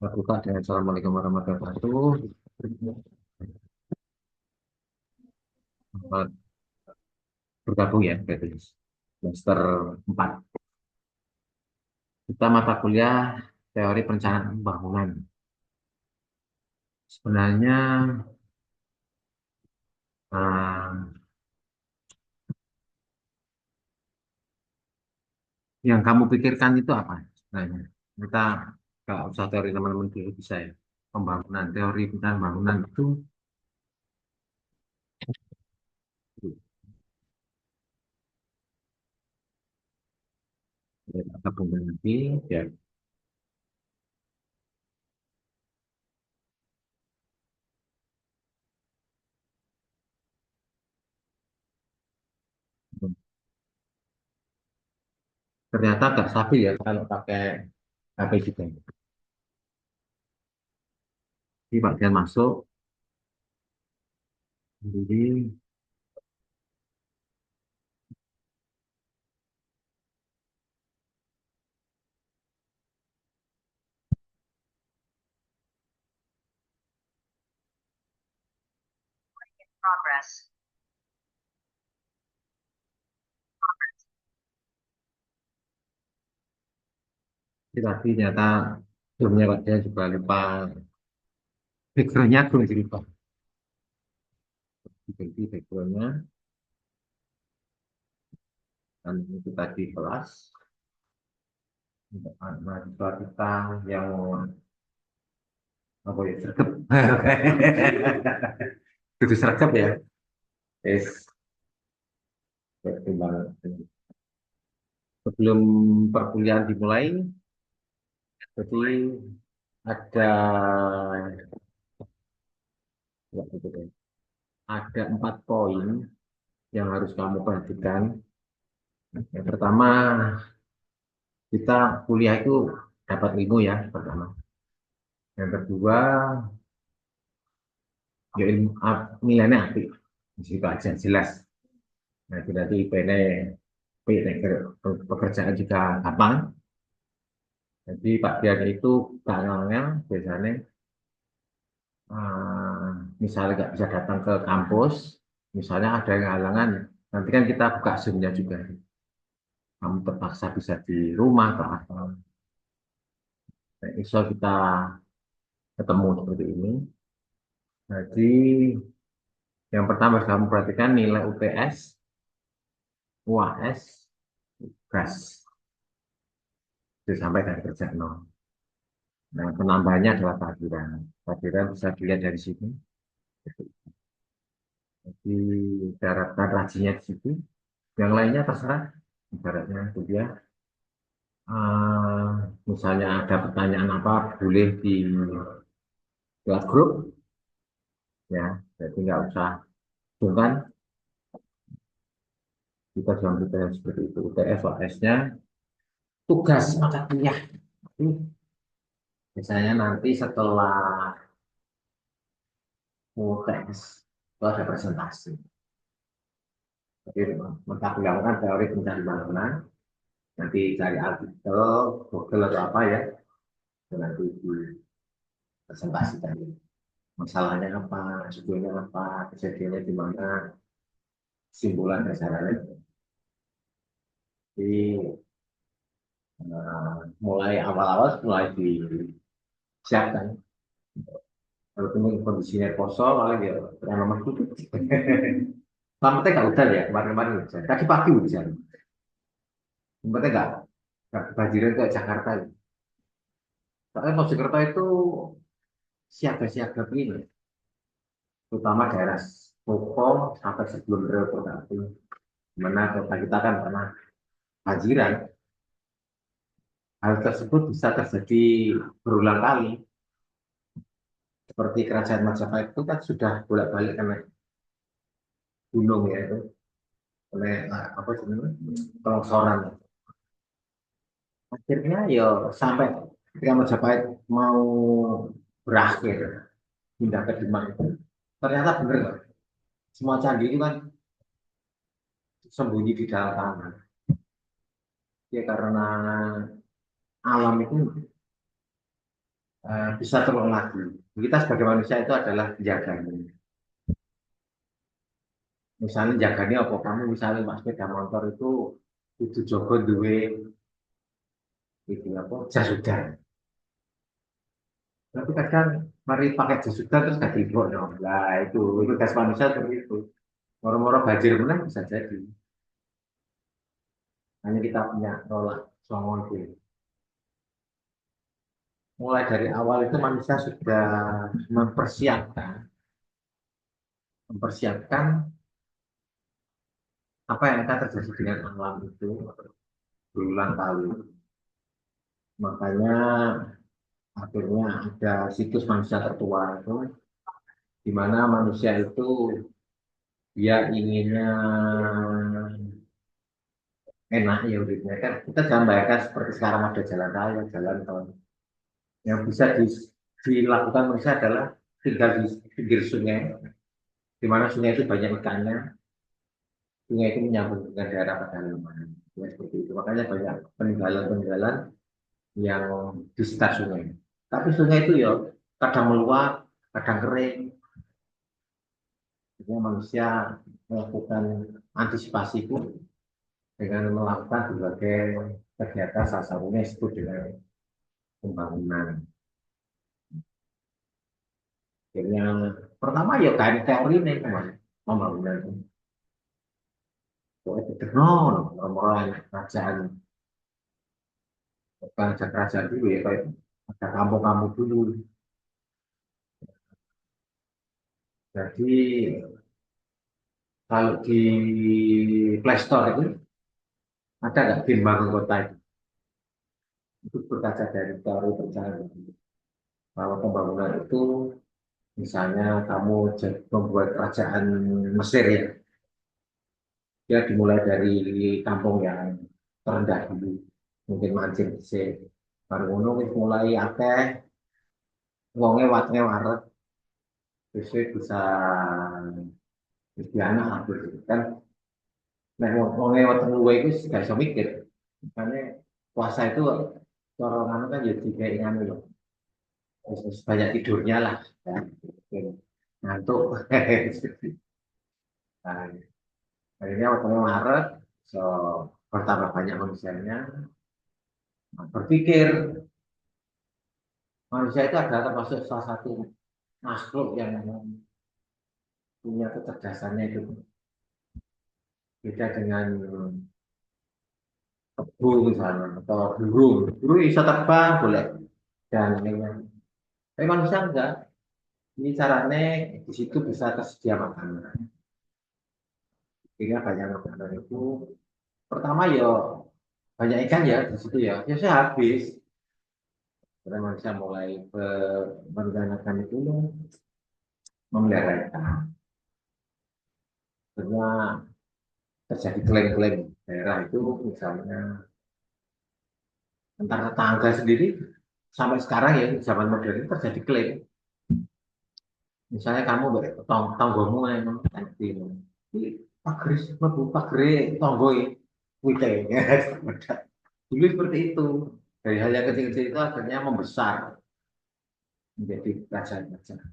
Buka dengan Assalamualaikum warahmatullahi wabarakatuh. Selamat bergabung ya, berarti semester 4. Kita mata kuliah teori perencanaan pembangunan. Sebenarnya eh, yang kamu pikirkan itu apa? Sebenarnya kita nggak usah teori teman-teman dulu bisa ya. Pembangunan, teori tentang pembangunan itu ya, gabung nanti ya. Ternyata nggak stabil ya kalau pakai HP juga. Di bagian masuk, jadi Progress. tadi ternyata sebelumnya Pak dia juga lupa backgroundnya belum dilupa. Diganti backgroundnya dan itu tadi kelas untuk mahasiswa kita yang apa ya sergap itu sergap ya es pertimbangan sebelum perkuliahan dimulai jadi ada ya, gitu deh. Ada 4 poin yang harus kamu perhatikan. Yang pertama, kita kuliah itu dapat ilmu ya pertama. Yang kedua, ya ilmu nilainya apik. Di situ aja jelas. Nah, itu nanti IP-nya pekerjaan juga gampang. Jadi Pak Dian itu kanalnya biasanya eh, misalnya nggak bisa datang ke kampus, misalnya ada yang halangan, nanti kan kita buka Zoom-nya juga. Kamu terpaksa bisa di rumah atau apa. Nah, insya kita ketemu seperti ini. Jadi yang pertama harus kamu perhatikan nilai UTS, UAS, gas. Itu sampai dari kerja nol. Nah, penambahannya adalah takbiran. Takbiran bisa dilihat dari sini. Jadi syaratkan rajinnya di situ. Yang lainnya terserah. Ibaratnya itu dia. eh, Misalnya ada pertanyaan apa, boleh di buat grup. Ya, jadi nggak usah sungkan. Kita jangan berbicara seperti itu. UTS, OS-nya, tugas mata kuliah. Misalnya nanti setelah UTS, itu ada presentasi. Jadi mata kuliah kan teori pencarian bangunan. Nanti cari artikel, Google atau apa ya. Dan nanti dipresentasikan. Masalahnya apa, sebetulnya apa, kejadiannya di mana, simpulan dasarnya. Jadi mulai awal-awal mulai disiapkan. Kalau kondisinya kosong, malah ya terlalu lama tutup. Selamatnya nggak hujan ya kemarin-kemarin hujan. Tadi pagi hujan. Selamatnya nggak kebanjiran kayak Jakarta. Soalnya Mojokerto itu siaga-siaga begini, terutama daerah Kopo sampai sebelum Reokotatu. Mana kota kita kan pernah banjiran. Hal tersebut bisa terjadi berulang kali. Seperti kerajaan Majapahit itu kan sudah bolak-balik kena gunung ya itu, oleh apa sebenarnya longsoran. Akhirnya ya sampai ketika Majapahit mau berakhir pindah ke Demak itu ternyata benar semua candi itu kan sembunyi di dalam tanah ya karena alam itu bisa terulang lagi. Kita sebagai manusia itu adalah penjaganya. Misalnya jaganya apa kamu misalnya mas sepeda motor itu jogo duwe itu apa jas hujan. Tapi kadang mari pakai jas hujan terus gak tiba dong. Nah itu gas manusia seperti itu. Moro-moro banjir benar bisa jadi. Hanya kita punya rolak songon itu. Mulai dari awal itu manusia sudah mempersiapkan mempersiapkan apa yang akan terjadi dengan alam itu berulang kali. Makanya akhirnya ada situs manusia tertua itu di mana manusia itu dia inginnya enak ya uripnya kan kita jangan bayangkan seperti sekarang ada jalan raya jalan tol yang bisa dilakukan manusia adalah tinggal di pinggir sungai di mana sungai itu banyak ikannya sungai itu menyambung dengan daerah pedalaman ya seperti itu makanya banyak peninggalan-peninggalan yang di sekitar sungai tapi sungai itu ya kadang meluap kadang kering. Jadi manusia melakukan antisipasi itu dengan melakukan berbagai kegiatan salah satunya disebut dengan pembangunan. Akhirnya pertama ya kain teori nih teman pembangunan itu. Pokoknya no, orang kerajaan bukan kerajaan dulu ya kayak ada kampung-kampung dulu. Jadi kalau di Play Store itu ada nggak game bangun kota itu berkaca dari teori perjalanan bahwa pembangunan itu misalnya kamu membuat kerajaan Mesir ya, dia dimulai dari kampung yang terendah dulu, mungkin mancing di baru ngono wis mulai akeh wonge watne waret, terus bisa anak aku kan, nek wonge watne luwe itu gak bisa mikir, makanya puasa itu orang anu kan jadi kayak nganu loh, terus banyak tidurnya lah, ya. Ngantuk. Nah, akhirnya waktu Maret, so bertambah banyak manusianya, nah, berpikir manusia itu adalah termasuk salah satu makhluk yang punya kecerdasannya itu beda dengan kebo misalnya atau burung. Burung bisa terbang boleh dan lainnya. Tapi manusia enggak. Ini caranya di situ bisa tersedia makanan. Sehingga banyak makanan itu pertama ya banyak ikan ya di situ ya. Ya saya habis. Karena manusia mulai merencanakan itu memelihara ikan. Karena terjadi klaim-klaim daerah itu misalnya antar tetangga sendiri sampai sekarang ya zaman modern ini terjadi klaim. Misalnya kamu tonggomu memang nanti ini pagris mlebu pagre tonggo wite ya. Dulu seperti itu. Dari hal yang kecil-kecil itu akhirnya membesar menjadi kerajaan-kerajaan.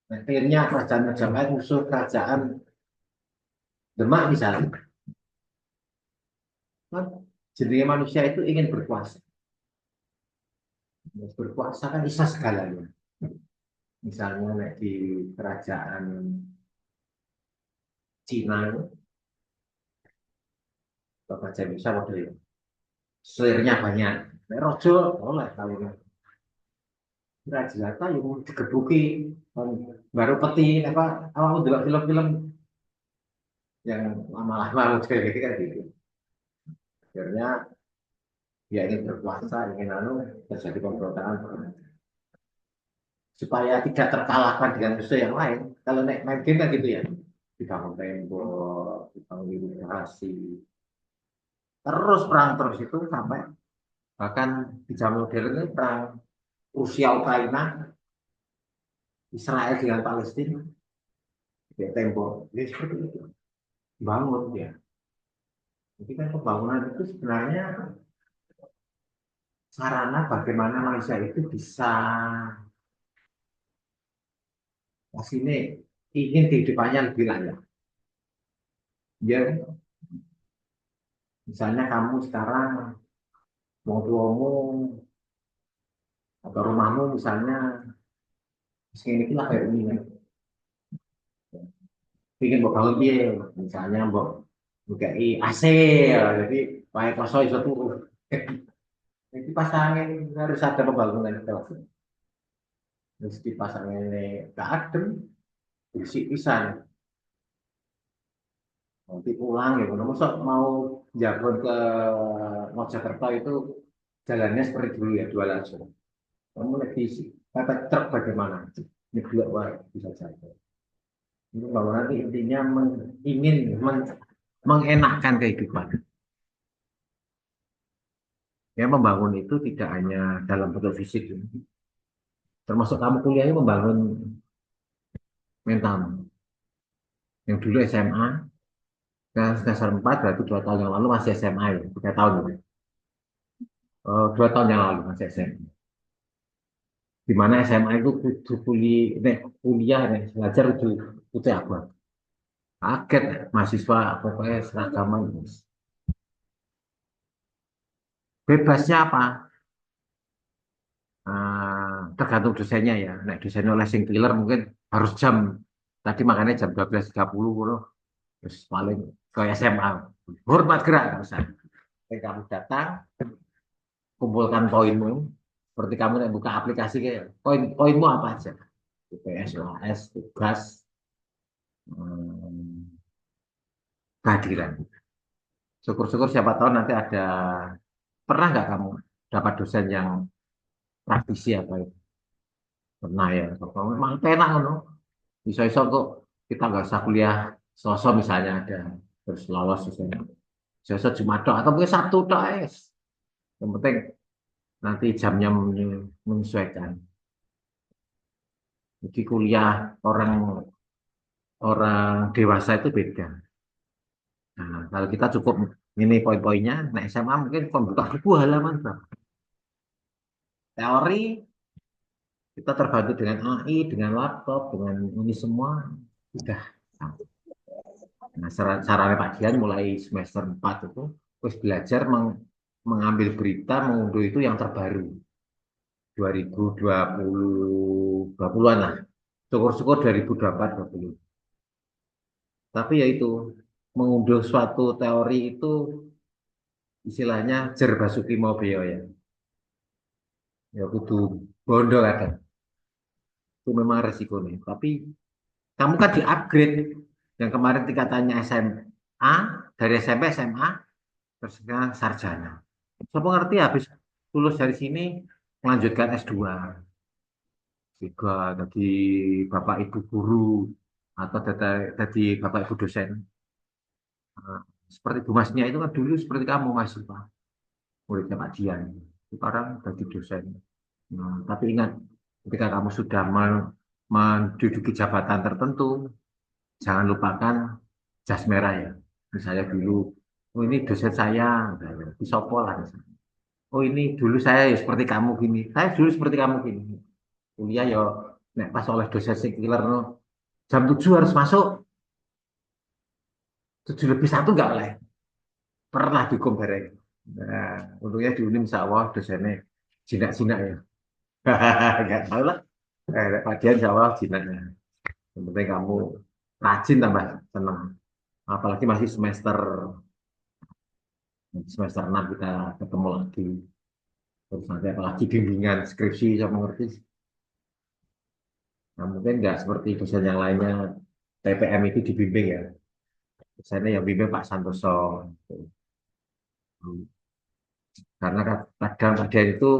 Nah, akhirnya kerajaan Majapahit musuh kerajaan Demak misalnya. Kan jadi manusia itu ingin berkuasa. Berkuasa kan bisa segalanya. Misalnya di kerajaan Cina itu, kerajaan bisa model selirnya banyak. Nek rojo oleh kalau jelata yang digebuki kan baru peti apa awal dulu film-film yang lama-lama model kan gitu. Akhirnya dia ingin berkuasa, ingin terjadi pemberontakan supaya tidak terkalahkan dengan musuh yang lain. Kalau main game kan gitu ya, dibangun tembok, dibangun ilustrasi, terus perang terus itu sampai bahkan di zaman modern ini perang Rusia Ukraina, Israel dengan Palestina, ya tembok, jadi seperti itu, bangun ya. Jadi kan pembangunan itu sebenarnya sarana bagaimana manusia itu bisa ini ingin kehidupannya lebih layak. Ya, misalnya kamu sekarang mau tuamu atau rumahmu misalnya segini lah kayak ini kan. Bikin mau bangun dia, misalnya mau buka AC, ya, jadi pakai kosong itu tuh. Jadi pasangin harus ada pembangunan itu. Terus dipasangin ini gak adem, isi pisan. Nanti pulang ya, kalau masuk mau jalan ke Mojokerto itu jalannya seperti dulu ya, dua lajur. Kamu lagi kata truk bagaimana? Ini dua wah, bisa saja. Itu bahwa nanti intinya ingin mengenakkan kehidupan. Ya membangun itu tidak hanya dalam bentuk fisik, termasuk kamu kuliah ini membangun mental. Yang dulu SMA, nah semester 4 berarti 2 tahun yang lalu masih SMA ya, 3 tahun ya. 2 tahun yang lalu masih SMA. Di mana SMA itu kudu kuliah, nih, belajar itu apa? Kaget, mahasiswa pokoknya seragaman. Bebasnya apa? Tergantung dosennya ya. Nah, dosennya oleh sing killer mungkin harus jam. Tadi makanya jam 12.30 loh. Terus paling ke SMA. Hormat gerak, nggak usah. Ketika kamu datang, kumpulkan poinmu. Seperti kamu yang buka aplikasi kayak poinmu apa aja? UPS, UAS, tugas, hmm, kehadiran. Syukur-syukur siapa tahu nanti ada. Pernah nggak kamu dapat dosen yang praktisi apa itu? Pernah ya. Kalau memang enak no. Bisa-bisa kok kita nggak usah kuliah sosok misalnya ada terus lolos misalnya. Bisa cuma tok atau mungkin Sabtu tok es. Yang penting nanti jamnya menyesuaikan. Jadi kuliah orang orang dewasa itu beda. Nah, kalau kita cukup ini poin-poinnya, nah SMA mungkin pembuka buku halaman berapa? Teori kita terbantu dengan AI, dengan laptop, dengan ini semua sudah. Nah, sarana Pak Dian mulai semester 4 itu terus belajar mengambil berita, mengunduh itu yang terbaru 2020 20-an lah. Syukur-syukur 2024 20. Tapi ya itu mengunduh suatu teori itu istilahnya jer basuki mau beo ya. Ya kudu bondo kadang. Itu memang resikonya. Tapi kamu kan di-upgrade yang kemarin tingkatannya SMA dari SMP SMA terus sekarang sarjana. Siapa ngerti habis lulus dari sini melanjutkan S2 juga jadi bapak ibu guru atau jadi bapak ibu dosen. Nah, seperti Bu Masnya itu kan dulu seperti kamu mahasiswa muridnya Pak Dian. Sekarang jadi dosen. Nah, tapi ingat ketika kamu sudah menduduki jabatan tertentu, jangan lupakan jas merah ya. Misalnya dulu, oh ini dosen saya, di Sopo lah. Misalnya. Oh ini dulu saya ya seperti kamu gini. Saya dulu seperti kamu gini. Kuliah ya, nek pas oleh dosen sing killer no, jam 7 harus masuk, 7 lebih 1 nggak boleh. Pernah dihukum bareng. Nah, untungnya di Unim insya Allah dosennya jinak-jinak ya. Nggak tahu lah. Pak Dian insya Allah jinaknya. Yang penting kamu rajin tambah senang. Apalagi masih semester 6 kita ketemu lagi. Terus nanti apalagi bimbingan skripsi saya mengerti. Nah, mungkin nggak seperti dosen yang lainnya TPM itu dibimbing ya. Dosennya yang bimbing Pak Santoso. Karena kadang Pak Dian itu,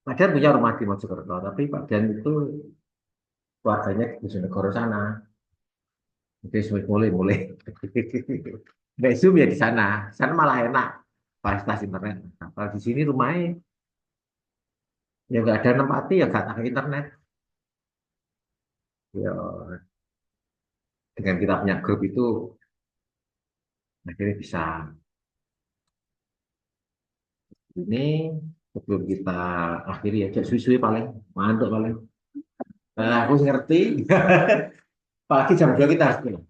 Pak Dian punya rumah di Mojokerto, tapi Pak Dian itu keluarganya di Bojonegoro sana. Jadi mulai mulai. Nggak Zoom ya di sana. Sana malah enak fasilitas internet. Nah, kalau di sini rumahnya ya nggak ada nempati ya nggak pakai internet. Ya dengan kita punya grup itu akhirnya bisa ini. sebelum kita akhiri ya, cek suwi-suwi paling, mantuk paling. Nah, aku ngerti, pagi jam 2 kita harus pulang.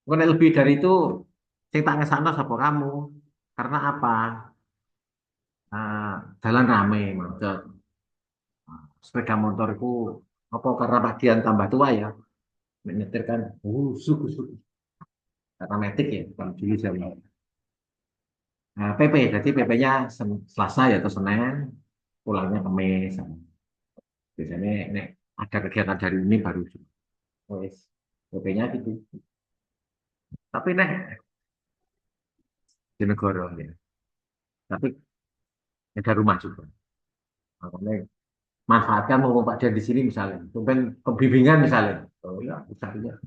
Mungkin lebih dari itu, saya tak ngesana sama kamu. Karena apa? Jalan rame, macet. Sepeda motorku, apa karena bagian tambah tua ya, menyetir kan, suku suku. Karena metik ya, kalau dulu zaman. Nah, PP, jadi PP-nya Selasa ya atau Senin, pulangnya Kamis. Biasanya nek ada kegiatan dari ini baru wes PP-nya gitu. Tapi nek di negara ya. Tapi ada rumah juga. Makanya manfaatkan mau Pak Dian di sini misalnya. Mungkin pembimbingan misalnya. Oh ya, misalnya.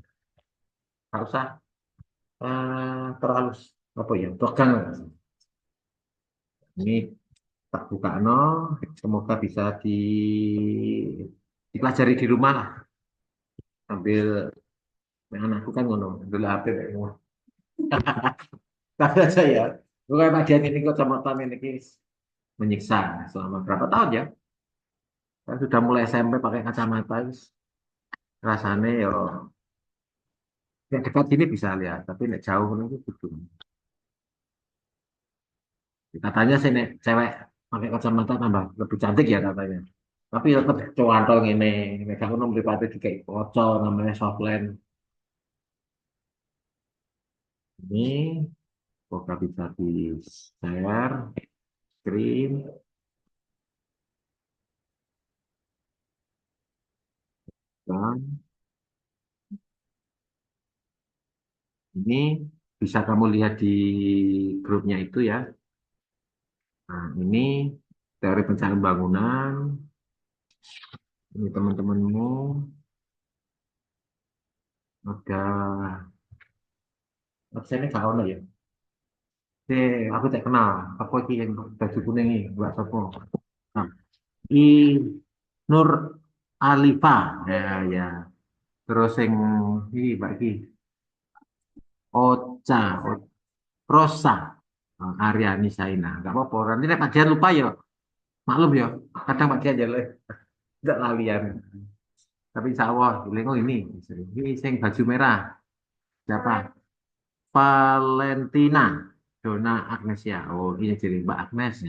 Nggak usah terlalu apa ya, tegang. Ini tak buka no, semoga bisa dipelajari di rumah lah. Sambil anakku kan ngono, dulu HP kayak ngono. Kata saya, bukan Pak Dian ini kacamata ini menyiksa selama berapa tahun ya? Kan sudah mulai SMP pakai kacamata, rasanya ya yang dekat sini bisa lihat, tapi nek jauh itu gitu. Katanya sih nek cewek pakai kacamata tambah lebih cantik ya katanya. Tapi tetap cowok dong ini kamu nomor pribadi kayak kocok namanya softland. Ini semoga bisa di share screen dan ini bisa kamu lihat di grupnya itu ya. Nah, ini teori perencanaan bangunan. Ini teman-temanmu ada absennya kak ono ya. Aku tak kenal. Apa iki yang baju kuning ini, Mbak Sopo. Nah, I Nur Alifa. Ya, ya. Terus yang ini Mbak Ki. Ocha, Rosa. Aryani Saina. Gak apa-apa. Nanti nek Pak Dian lupa ya. Maklum ya. Kadang Pak Dian ya tidak lalian. Tapi insya Allah, Lengo ini. Ini yang baju merah. Siapa? Valentina. Dona Agnesia. Oh, ini jadi Mbak Agnes.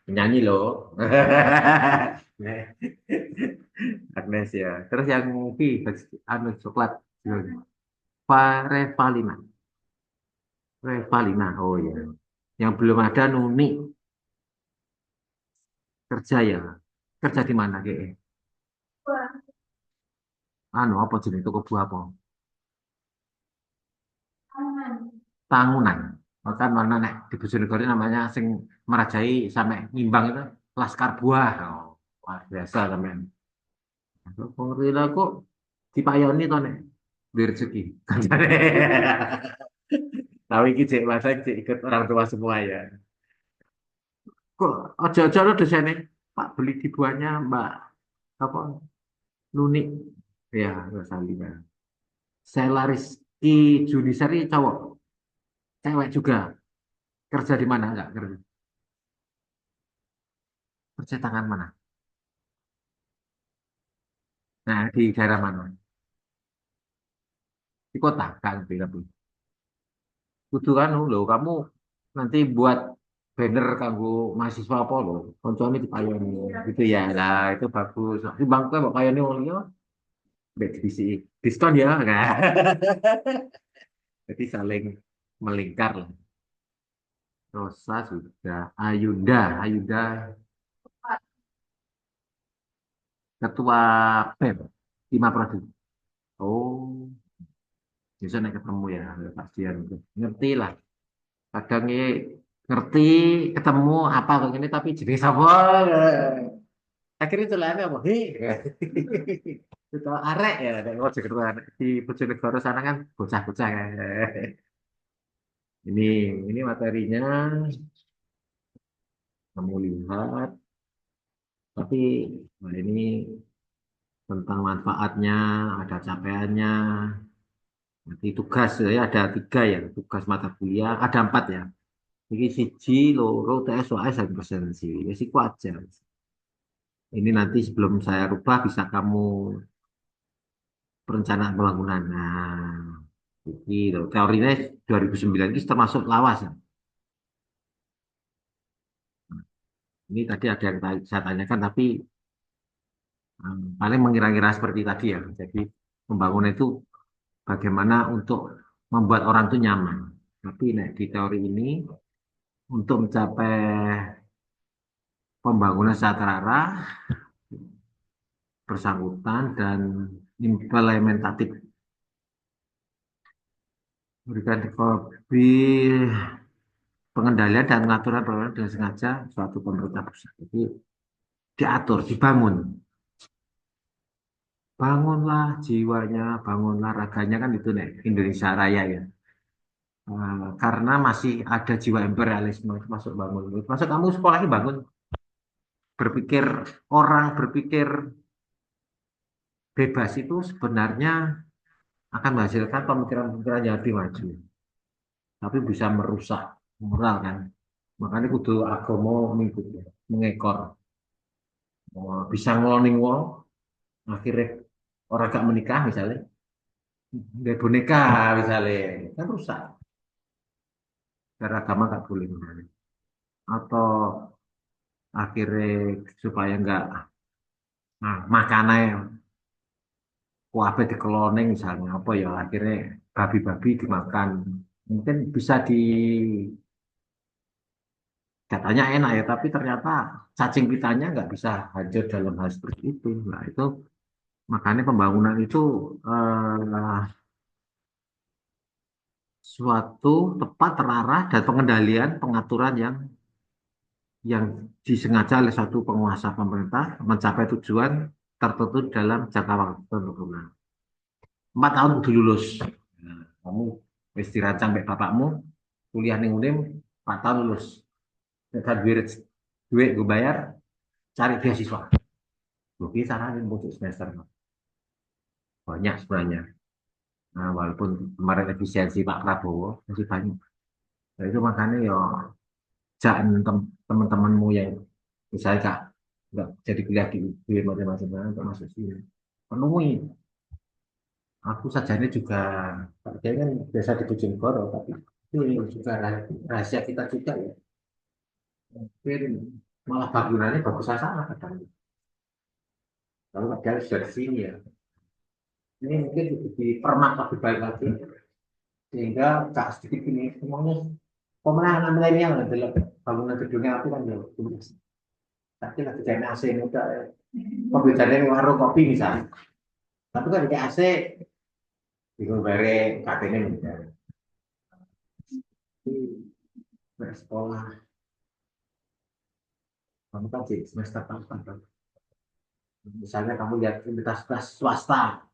Nyanyi loh. Agnes ya. Terus yang anu coklat. Revalina. Revalina. Oh iya. Yang belum ada Nuni kerja ya. Kerja di mana kayak? Anu apa jenis toko buah apa? Tangunan. Maka mana nek di Bojonegoro namanya sing merajai sampai ngimbang itu Laskar Buah. Oh, luar biasa teman. Pemerintah kok dipayoni to nek duwe rezeki. Tahu iki cek masa cek ikut orang tua semua ya. Kok ojo-ojo lo desainnya Pak beli di buahnya Mbak apa Nuni ya Rosalina. Saya Rizky Junisari cowok, cewek juga kerja di mana enggak kerja? Kerja tangan mana? Nah di daerah mana? Di kota kan tapi kudu kan lo kamu nanti buat banner kanggo mahasiswa apa lo? Koncone dipayoni gitu ya. Nah itu bagus. Di bangku mau payoni wong liya mbek divisi diskon ya. Nah. Jadi saling melingkar lah. Rosa sudah. Ayunda, Ayunda ketua PEM, Lima Prodi. Oh, bisa naik ketemu ya, pastian. Ngerti lah. Kadang ini ngerti, ketemu apa kayak gini, tapi jenis apa. Akhirnya itu lah apa? Hei, itu arek ya. Kalau di Bojonegoro sana kan bocah-bocah kan. Ini, ini materinya kamu lihat, tapi nah ini tentang manfaatnya, ada capaiannya. Nanti tugas ya ada tiga ya, tugas mata kuliah, ada empat ya. Iki siji, loro, TSOS dan presensi. Ya sih wajar. Ini nanti sebelum saya rubah bisa kamu perencanaan pembangunan. Nah, gitu. Teorinya 2009 ini termasuk lawas. Ya. Ini tadi ada yang saya tanyakan, tapi paling mengira-ngira seperti tadi ya. Jadi pembangunan itu bagaimana untuk membuat orang itu nyaman. Tapi nah, di teori ini untuk mencapai pembangunan secara terarah, bersangkutan dan implementatif, berikan lebih pengendalian dan pengaturan pembangunan dengan sengaja suatu pemerintah pusat. Jadi diatur, dibangun. Bangunlah jiwanya, bangunlah raganya kan itu nih Indonesia Raya ya. Karena masih ada jiwa imperialisme itu masuk bangun. Masuk kamu sekolahnya bangun, berpikir orang berpikir bebas itu sebenarnya akan menghasilkan pemikiran-pemikiran yang lebih maju. Tapi bisa merusak moral kan. Makanya kudu agama mengikuti, mengekor. Bisa ngeloning wong, akhirnya orang gak menikah misalnya, nggak boneka misalnya, kan rusak. Karena agama gak boleh misalnya. Atau akhirnya supaya nggak makannya kuabe di cloning misalnya apa ya akhirnya babi-babi dimakan mungkin bisa di katanya enak ya tapi ternyata cacing pitanya nggak bisa hancur dalam hal seperti itu nah itu makanya pembangunan itu eh, suatu tepat terarah dan pengendalian pengaturan yang disengaja oleh suatu penguasa pemerintah mencapai tujuan tertentu dalam jangka waktu tertentu. 4 tahun udah lulus. Nah, kamu wis dirancang mbek bapakmu kuliah ning UNIM 4 tahun lulus. Nek gak duit gue bayar cari beasiswa. Gue bisa caranya untuk semester banyak sebenarnya. Nah, walaupun kemarin efisiensi Pak Prabowo masih banyak. Nah, itu makanya ya jangan teman-temanmu yang misalnya kak nggak jadi kuliah di UB macam-macam untuk masuk sini penuhi. Aku sajane juga kerja kan biasa di Bojonegoro tapi ini juga rahasia kita juga ya. Mungkin malah bangunannya bagus salah kadang. Kalau padahal sudah di sini ya. Ini mungkin dipermak lebih baik lagi sehingga gak sedikit ini semuanya pemenangan milenial dalam bangunan gedungnya itu kan ya. Tapi lagi jadi AC muda ya. Pembedaannya warung kopi misalnya. Tapi kan di AC bingung bare katanya misalnya. Di sekolah kamu kan sih semester 4 kan. Misalnya kamu lihat universitas swasta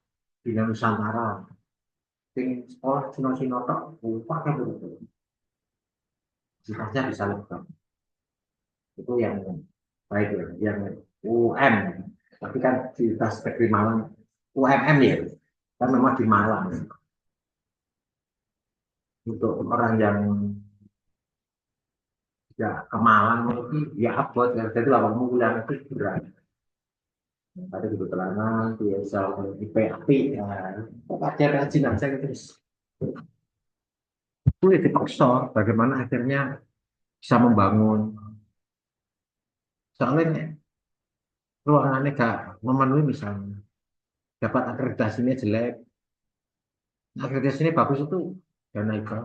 di Nusantara, ting sekolah Cino-Cino tok, lupa kan itu. Sifatnya bisa lebih. Itu yang baik ya, yang UM. Tapi kan Universitas Negeri Malang, UMM ya, kan memang di Malang. Untuk orang yang ya ke Malang itu ya abot, ya. Jadi lawang mulan itu berat. Ada kebetulan dia bisa IP ya, ajar rajin aja gitu. Itu ya dipaksa bagaimana akhirnya bisa membangun. Soalnya ruangannya gak memenuhi misalnya. Dapat akreditasinya jelek. Akreditasinya bagus itu dana IPA.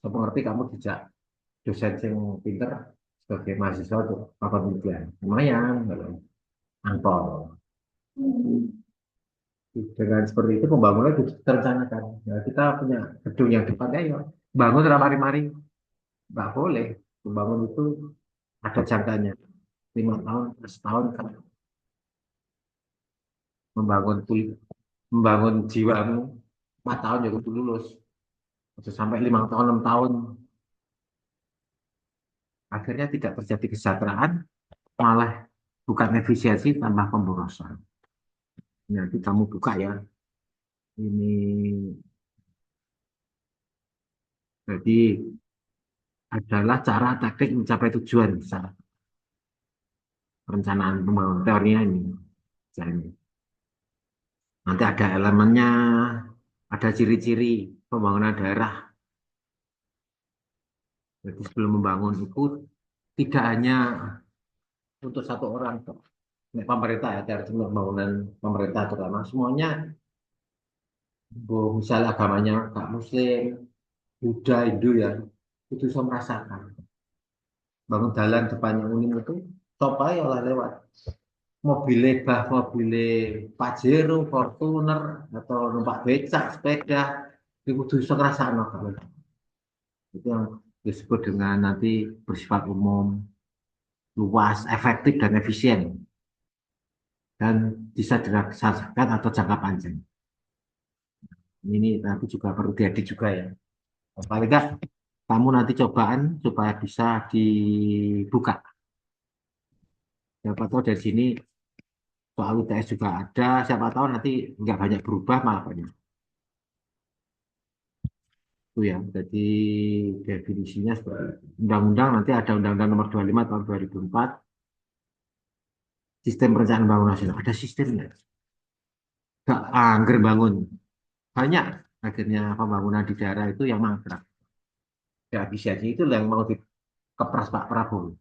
Saya mengerti kamu tidak dosen yang pinter sebagai mahasiswa untuk apa penelitian. Lumayan, angpol. Dengan seperti itu pembangunan itu terencanakan. Ya, kita punya gedung yang depannya ya bangun ramari-mari. Nggak boleh. Membangun itu ada jangkanya. 5 tahun, setahun kan membangun membangun jiwamu 4 tahun ya kudu lulus. Sampai 5 tahun, 6 tahun. Akhirnya tidak terjadi kesejahteraan, malah bukan efisiensi tambah pemborosan. Nanti kamu buka ya. Ini Jadi adalah cara taktik mencapai tujuan secara perencanaan pembangunan teorinya ini. Misalnya. Nanti ada elemennya, ada ciri-ciri pembangunan daerah. Jadi sebelum membangun itu tidak hanya untuk satu orang, ini pemerintah ya, dari pembangunan pemerintah terutama semuanya, misalnya agamanya nggak Muslim, Buddha, Hindu ya, itu bisa merasakan. Bangun jalan depannya Unin itu, topai olah lewat. Mobil Pajero, Fortuner, atau numpak becak, sepeda, itu kudu iso ngrasakno. Itu yang disebut dengan nanti bersifat umum, luas, efektif, dan efisien. Dan bisa dirasakan atau jangka panjang. Ini nanti juga perlu diedit juga ya. Paling enggak, kamu nanti cobaan supaya bisa dibuka. Siapa tahu dari sini soal UTS juga ada, siapa tahu nanti nggak banyak berubah, malah banyak. Itu ya, jadi definisinya seperti itu. Undang-undang nanti ada Undang-Undang Nomor 25 Tahun 2004, Sistem Perencanaan Pembangunan Nasional. Ada sistemnya. Nggak angger bangun. Banyak akhirnya pembangunan di daerah itu yang mangkrak. Ya, efisiensi itu yang mau dikepras Pak Prabowo.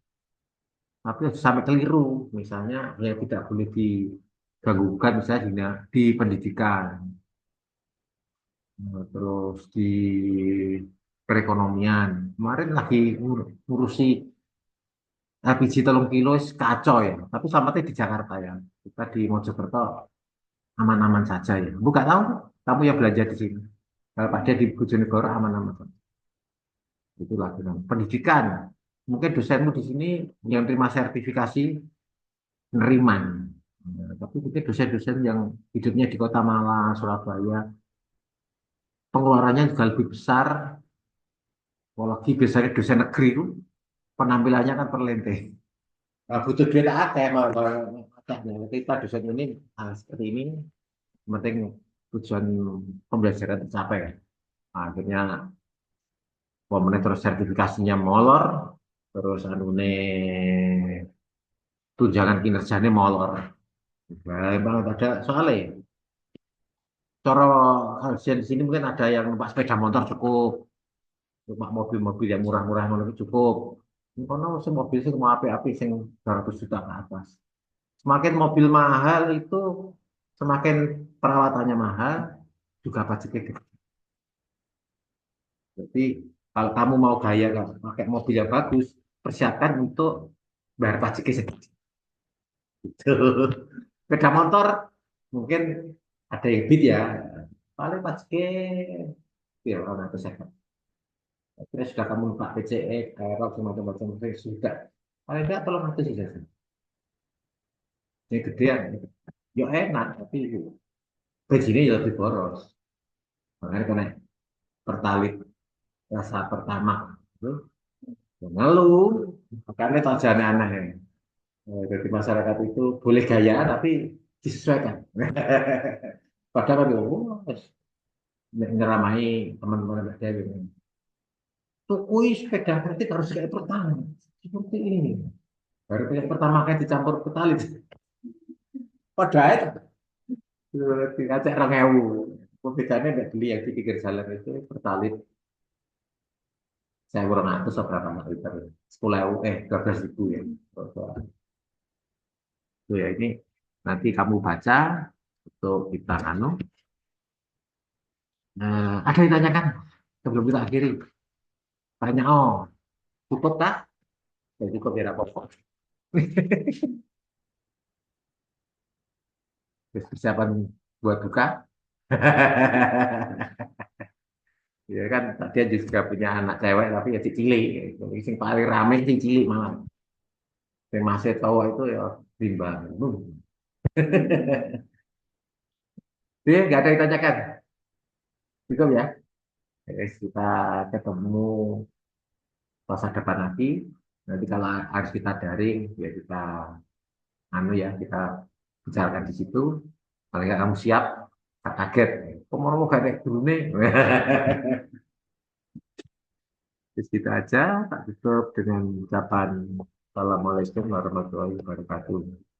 Tapi sampai keliru. Misalnya, ya tidak boleh diganggukan misalnya di pendidikan. Terus di perekonomian. Kemarin lagi ngurusi LPG 3 kilo kacau ya. Tapi selamatnya di Jakarta ya. Kita di Mojokerto aman-aman saja ya. Buka tahu kamu yang belajar di sini. Kalau Pak Dia di Bojonegoro aman-aman. Itulah bilang. Pendidikan. Mungkin dosenmu di sini yang terima sertifikasi neriman. Nah, tapi mungkin dosen-dosen yang hidupnya di Kota Malang, Surabaya, pengeluarannya juga lebih besar. Apalagi biasanya dosen negeri itu penampilannya kan perlente. Nah, butuh duit akeh makanya kita dosen ini seperti ini penting tujuan pembelajaran tercapai kan. Nah, akhirnya pemenang terus sertifikasinya molor terus anune tunjangan kinerjanya molor. Nah, emang ada soalnya cara hasil di sini mungkin ada yang numpak sepeda motor cukup, numpak mobil-mobil yang murah-murah itu cukup. Ini kono sing mobil sing mau api-api sing 200 juta ke atas. Semakin mobil mahal itu semakin perawatannya mahal, juga pajaknya gede. Jadi kalau kamu mau gaya kan, pakai mobil yang bagus, persiapkan untuk bayar pajaknya sedikit. Gitu. Sepeda motor mungkin ada yang beat ya, paling pajaknya ya orang itu saya. Akhirnya sudah kamu lupa PCE, Aerox, macam-macam sudah. Paling enggak tolong itu sih saja. Yang gedean, ya enak, tapi gajinya ya lebih boros. Makanya kena pertalit rasa pertama itu ya ngeluh. Makanya tak jangan aneh ya. Jadi masyarakat itu boleh gaya tapi disesuaikan. Padahal kan oh, nyeramai teman-teman ada gitu. Tukui sepeda berarti harus kayak pertama. Seperti ini. Baru kayak pertama kayak dicampur petalit. Padahal dikacak 2.000. Pembedanya nggak beli yang di pinggir jalan itu pertalit. Saya kurang atas berapa liter. 10.000, 12.000 ya. Itu ya ini nanti kamu baca untuk kita anu. Ada yang ditanyakan sebelum kita akhiri. Tanya oh cukup tak? Ya cukup ya apa-apa. Terus persiapan buat buka. Ya kan dia juga punya anak cewek tapi ya cilik. Yang paling rame sing cilik malah. Yang masih tahu itu ya bimbang. Dia nggak ada yang ditanyakan. Cukup ya. Kita ketemu masa depan lagi. Nanti kalau harus kita daring, ya kita anu ya kita bicarakan di situ. Kalau nggak kamu siap, tak kaget. Kok mau gak naik dulu nih? Terus gitu aja, tak tutup dengan ucapan Assalamualaikum warahmatullahi wabarakatuh.